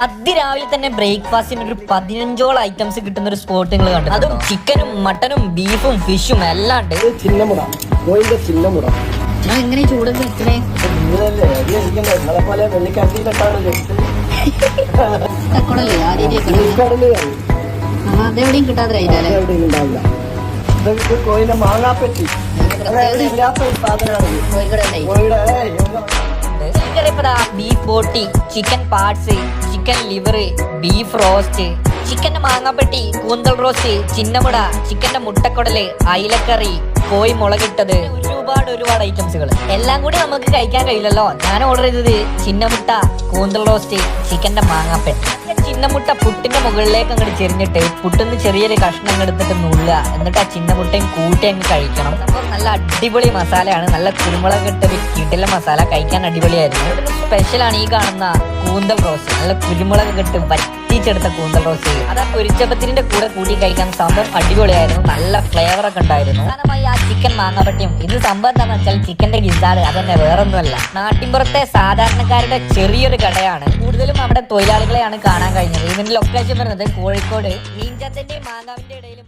അതിരാവിലെ തന്നെ ബ്രേക്ക്ഫാസ്റ്റിന് ഒരു 15ഓളം ഐറ്റംസ് കിട്ടുന്ന ഒരു സ്പോട്ട് നിങ്ങൾ കണ്ടു. അതും ചിക്കനും മട്ടനും ബീഫും ഫിഷും എല്ലാം ഉണ്ട്. എങ്ങനെ ചൂടൊക്കെ വെക്കണേ? അതെവിടെയും കിട്ടാതെ മാങ്ങാപ്പെട്ടി ബീഫ് ബോട്ടി, chicken parts, chicken liver, beef roast, ചിക്കന്റെ മാങ്ങാപ്പെട്ടി, കൂന്തൽ റോസ്റ്റ്, ചിന്നമുട, ചിക്കന്റെ മുട്ടക്കുടല്, അയിലക്കറി, കോഴി മുളകിട്ടത്, ഒരുപാട് ഐറ്റംസുകൾ. എല്ലാം കൂടി നമുക്ക് കഴിക്കാൻ കഴിയില്ലല്ലോ. ഞാൻ ഓർഡർ ചെയ്തത് ചിന്നമുട്ട, കൂന്തൽ റോസ്റ്റ്, ചിക്കന്റെ മാങ്ങാപ്പെട്ടി. ചിന്നമുട്ട പുട്ടിന്റെ മുകളിലേക്ക് അങ്ങോട്ട് ചെരിഞ്ഞിട്ട് പുട്ടിന്ന് ചെറിയൊരു കഷ്ണം എടുത്തിട്ട് നുള്ളുക. എന്നിട്ട് ആ ചിന്നമുട്ടയും കൂട്ടി അങ്ങ് കഴിക്കണം. അപ്പോൾ നല്ല അടിപൊളി മസാലയാണ്. നല്ല കുരുമുളക് ഇട്ടൊരു കിടില മസാല, കഴിക്കാൻ അടിപൊളിയായിരുന്നു. സ്പെഷ്യലാണ് ഈ കാണുന്ന കൂന്തൽ റോസ്റ്റ്. നല്ല കുരുമുളക് ഇട്ട് വറ്റിച്ചെടുത്ത കൂന്തൽ റോസ്റ്റ്. അത് ആ പൊരിച്ചപ്പത്തിന്റെ കൂടെ കൂട്ടി കഴിക്കാൻ സംഭവം അടിപൊളിയായിരുന്നു. നല്ല ഫ്ലേവർ ഒക്കെ ഉണ്ടായിരുന്നു. സാധാരണമായി ആ ചിക്കൻ മാങ്ങാപ്പട്ടിയും ഇത് സംഭവം എന്താണെന്ന് വെച്ചാൽ ചിക്കന്റെ ഗിസാഡ്. അതന്നെ വേറൊന്നുമല്ല, നാട്ടിൻപുറത്തെ സാധാരണക്കാരുടെ ചെറിയൊരു കടയാണ്. കൂടുതലും അവിടെ തൊഴിലാളികളെയാണ് കാണാൻ കഴിഞ്ഞത്. ഇതിന്റെ ലൊക്കേഷൻ വരുന്നത് കോഴിക്കോട് മീൻചാത്തിന്റെ മാങ്ങാവിന്റെ ഇടയിൽ